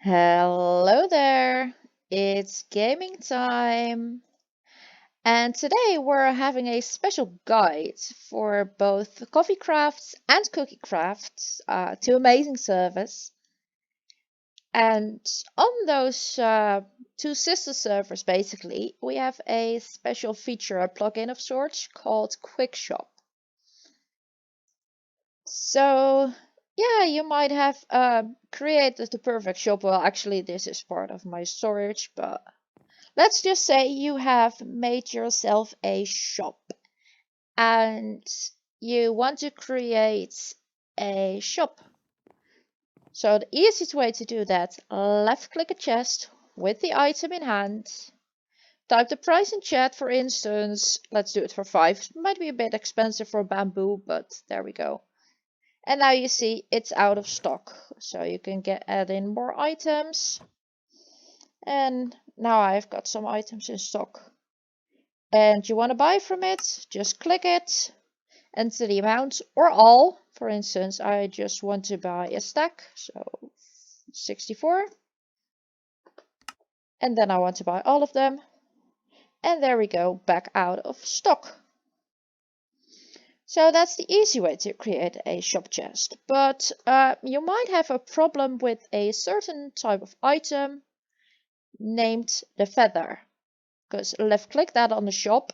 Hello there, it's gaming time, and today we're having a special guide for both Coffeecraft and Cookiecraft, two amazing servers. And on those two sister servers, basically, we have a special feature, a plugin of sorts called quickshop. So yeah, you might have created the perfect shop. Well, actually, this is part of my storage, but let's just say you have made yourself a shop and you want to create a shop. So the easiest way to do that, left click a chest with the item in hand, type the price in chat, for instance, let's do it for 5. It might be a bit expensive for bamboo, but there we go. And now you see it's out of stock, so you can add in more items. And now I've got some items in stock. And you want to buy from it, just click it, enter the amount or all. For instance, I just want to buy a stack, so 64. And then I want to buy all of them. And there we go, back out of stock. So that's the easy way to create a shop chest. But you might have a problem with a certain type of item named the feather. Because left click that on the shop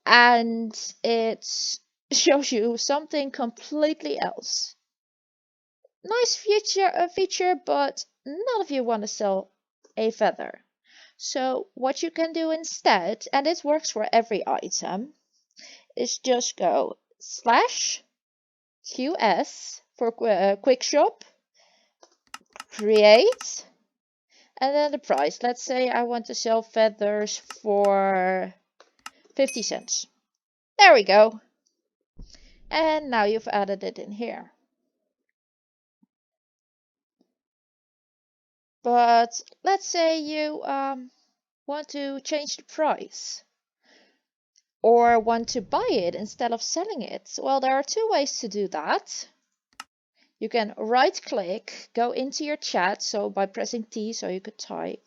and it shows you something completely else. Nice feature, but none of you want to sell a feather. So what you can do instead, and it works for every item, is just go /QS for quickshop, create, and then the price. Let's say I want to sell feathers for 50 cents. There we go. And now you've added it in here. But let's say you want to change the price or want to buy it instead of selling it. Well, there are two ways to do that. You can right click, go into your chat, so by pressing T so you could type.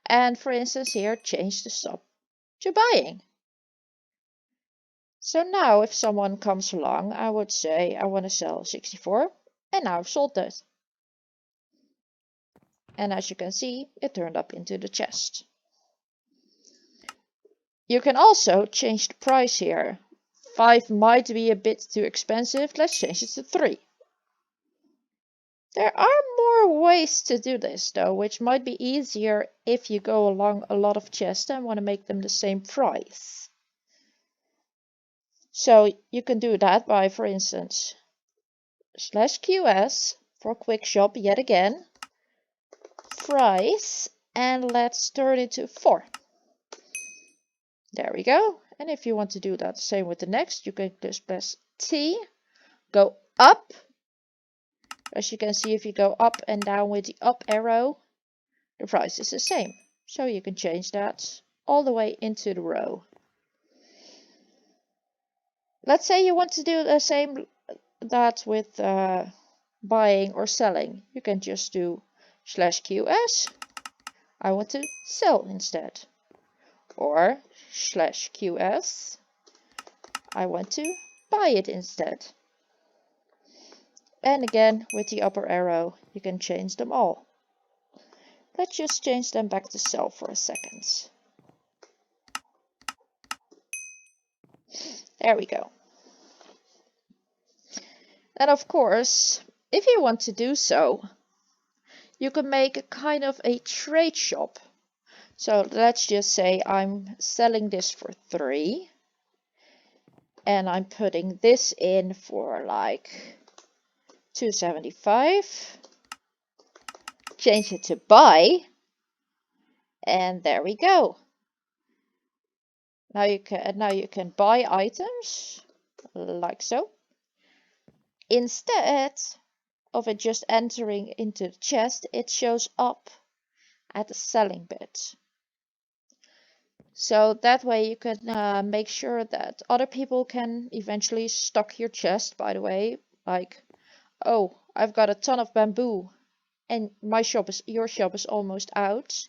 And for instance here, change the stop to buying. So now if someone comes along, I would say I want to sell 64 and now I've sold it. And as you can see, it turned up into the chest. You can also change the price here. 5 might be a bit too expensive. Let's change it to 3. There are more ways to do this though, which might be easier if you go along a lot of chests and want to make them the same price. So you can do that by, for instance, /QS for quickshop yet again, price, and let's turn it to 4. There we go. And if you want to do that the same with the next, you can just press T, go up. As you can see, if you go up and down with the up arrow, the price is the same. So you can change that all the way into the row. Let's say you want to do the same that with buying or selling. You can just do /QS. I want to sell instead. Or /QS. I want to buy it instead. And again, with the upper arrow, you can change them all. Let's just change them back to sell for a second. There we go. And of course, if you want to do so, you can make a kind of a trade shop. So let's just say I'm selling this for 3. And I'm putting this in for like 2.75. Change it to buy. And there we go. Now you can buy items like so. Instead of it just entering into the chest, it shows up at the selling bit. So that way you can make sure that other people can eventually stock your chest, by the way. Like, oh, I've got a ton of bamboo and your shop is almost out,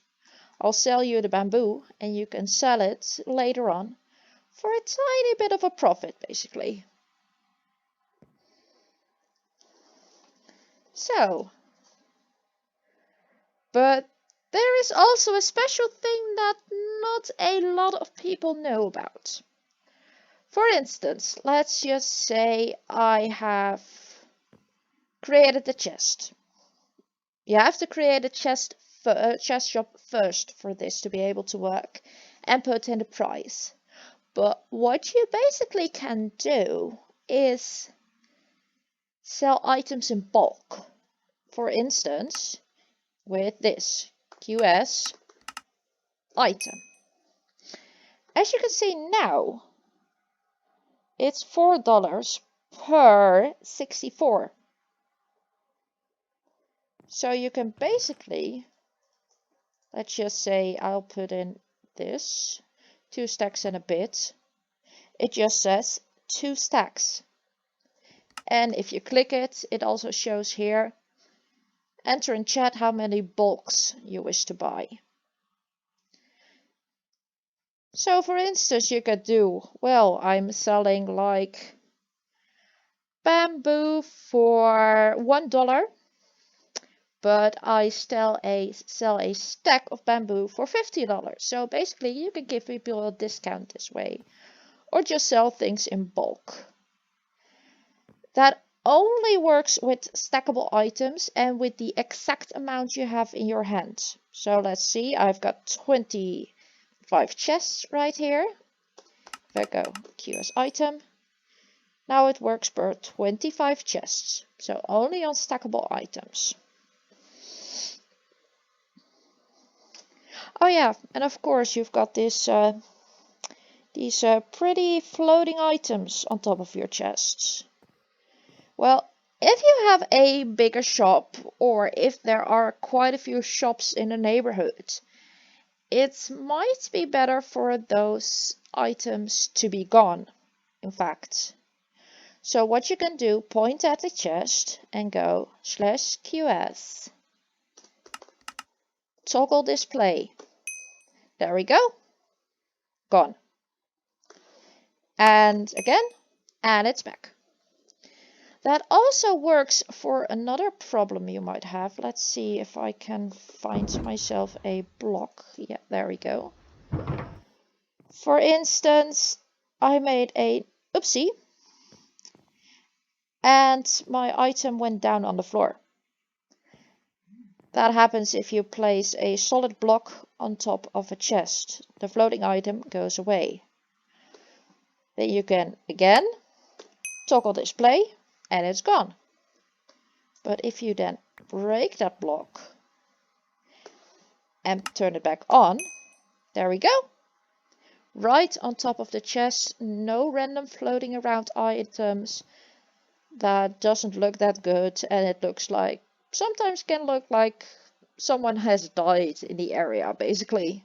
I'll sell you the bamboo and you can sell it later on for a tiny bit of a profit, basically. So, but there is also a special thing that not a lot of people know about. For instance, let's just say I have created a chest. You have to create a chest shop first for this to be able to work and put in the price. But what you basically can do is sell items in bulk. For instance, with this QS item. As you can see now, it's $4 per 64. So you can basically, let's just say I'll put in this, 2 stacks and a bit. It just says 2 stacks. And if you click it, it also shows here, enter in chat how many bulks you wish to buy. So for instance, you could do, well, I'm selling like bamboo for $1, but I sell a stack of bamboo for $50. So basically you can give people a discount this way, or just sell things in bulk. That only works with stackable items and with the exact amount you have in your hand. So let's see, I've got 25 chests right here. If I go QS item, now it works per 25 chests, so only on stackable items. Oh yeah, and of course you've got these pretty floating items on top of your chests. Well, if you have a bigger shop, or if there are quite a few shops in the neighborhood, it might be better for those items to be gone, in fact. So what you can do, point at the chest and go /QS, toggle display. There we go, gone. And again, and it's back. That also works for another problem you might have. Let's see if I can find myself a block. Yeah, there we go. For instance, I made a oopsie and my item went down on the floor. That happens if you place a solid block on top of a chest. The floating item goes away. Then you can again toggle display and it's gone. But if you then break that block and turn it back on, there we go. Right on top of the chest, no random floating around items. That doesn't look that good, and it looks like, sometimes can look like someone has died in the area, basically.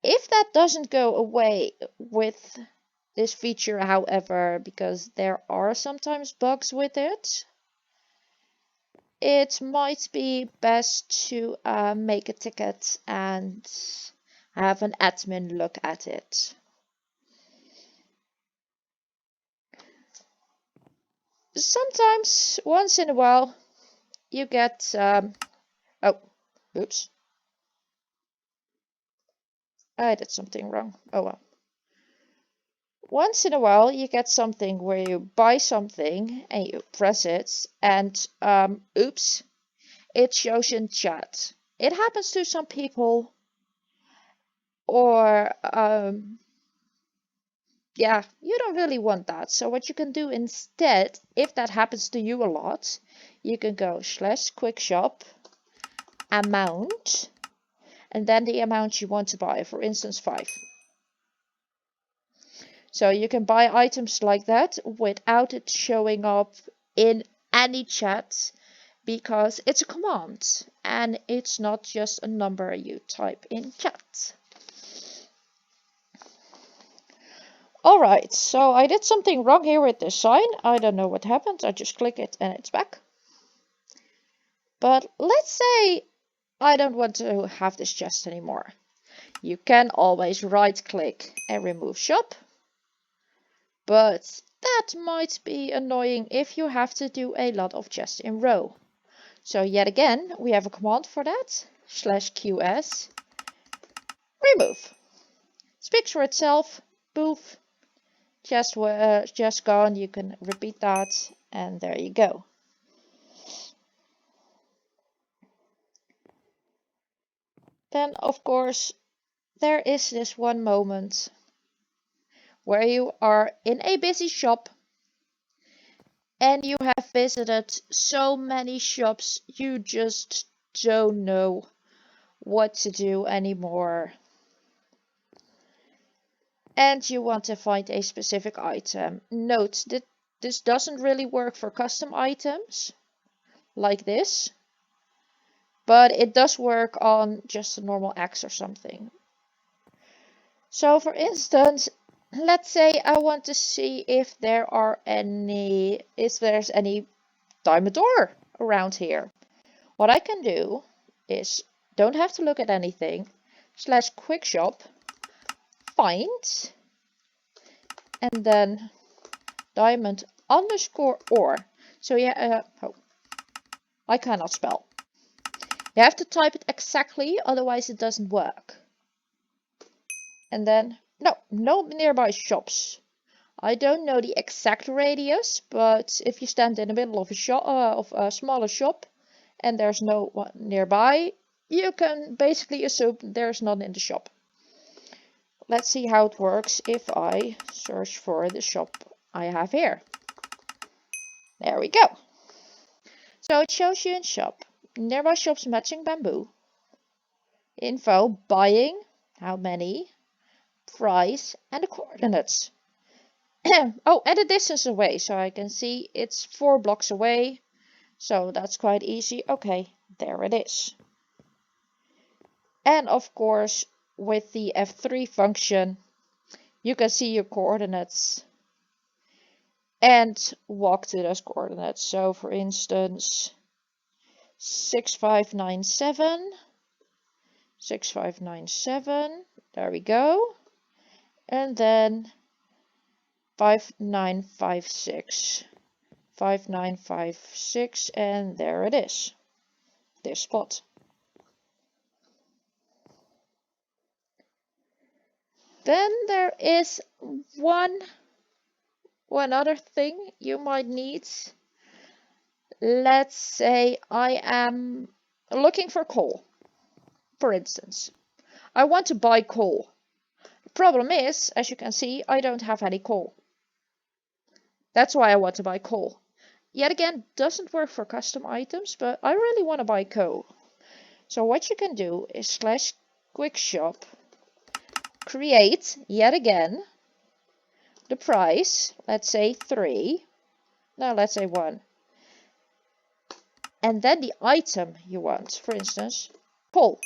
If that doesn't go away with this feature, however, because there are sometimes bugs with it, it might be best to make a ticket and have an admin look at it. Sometimes, once in a while, you get, oh, oops. I did something wrong. Oh well. Once in a while, you get something where you buy something and you press it and, oops, it shows in chat. It happens to some people, or, yeah, you don't really want that. So what you can do instead, if that happens to you a lot, you can go /quickshop amount and then the amount you want to buy, for instance 5. So you can buy items like that without it showing up in any chat, because it's a command and it's not just a number you type in chat. Alright, so I did something wrong here with this sign. I don't know what happened. I just click it and it's back. But let's say I don't want to have this chest anymore. You can always right click and remove shop. But that might be annoying if you have to do a lot of chests in row. So yet again, we have a command for that. /qs remove. Speaks for itself. Poof. Just gone. You can repeat that, and there you go. Then, of course, there is this one moment where you are in a busy shop and you have visited so many shops you just don't know what to do anymore. And you want to find a specific item. Note that this doesn't really work for custom items like this, but it does work on just a normal axe or something. So for instance, let's say I want to see if there's any diamond ore around here. What I can do is, don't have to look at anything, /quickshop find, and then diamond_ore. So yeah, I cannot spell. You have to type it exactly, otherwise it doesn't work. And then, no nearby shops. I don't know the exact radius, but if you stand in the middle of a shop, of a smaller shop, and there's no one nearby, you can basically assume there's none in the shop. Let's see how it works if I search for the shop I have here. There we go. So it shows you in shop, nearby shops matching bamboo, info, buying, how many, price, and the coordinates. Oh, and the distance away, so I can see it's 4 blocks away, so that's quite easy. Okay, there it is. And of course, with the F3 function, you can see your coordinates and walk to those coordinates. So for instance, 6597, 6597, there we go. And then 5956, 5956, and there it is, this spot. Then there is one other thing you might need. Let's say I am looking for coal, for instance. I want to buy coal. The problem is, as you can see, I don't have any coal. That's why I want to buy coal. Yet again, doesn't work for custom items, but I really want to buy coal. So what you can do is /quickshop create, yet again, the price, let's say 3, no, let's say 1. And then the item you want, for instance, coal.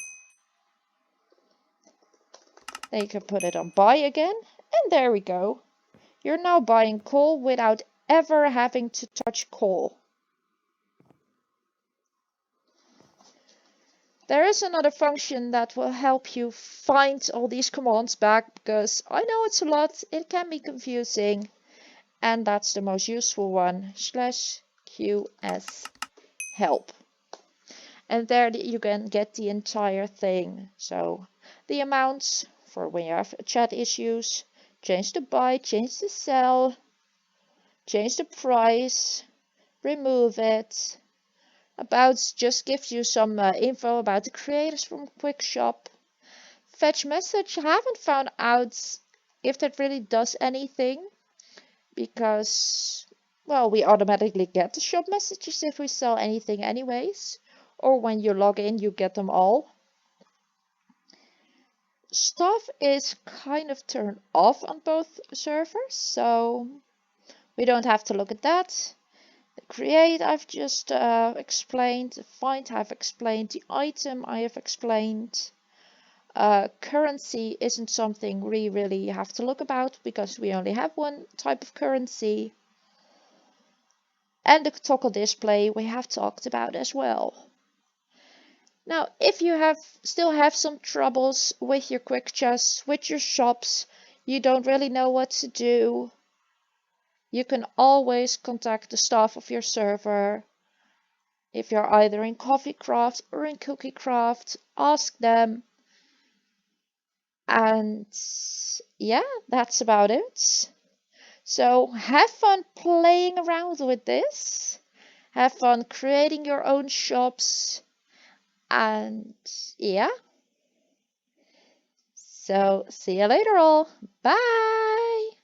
Then you can put it on buy again, and there we go. You're now buying coal without ever having to touch coal. There is another function that will help you find all these commands back, because I know it's a lot, it can be confusing, and that's the most useful one, /qs help. And there you can get the entire thing. So the amounts for when you have chat issues, change the buy, change the sell, change the price, remove it. About just gives you some info about the creators from Quickshop. Fetch message, I haven't found out if that really does anything, because, well, we automatically get the shop messages if we sell anything anyways, or when you log in you get them all. Stuff is kind of turned off on both servers, so we don't have to look at that. The create I've just explained, the find I've explained, the item I have explained. Currency isn't something we really have to look about because we only have one type of currency. And the toggle display we have talked about as well. Now, if you still have some troubles with your quick chests, with your shops, you don't really know what to do, you can always contact the staff of your server. If you're either in Coffeecraft or in Cookiecraft, ask them. And yeah, that's about it. So have fun playing around with this. Have fun creating your own shops. And yeah. So see you later all. Bye.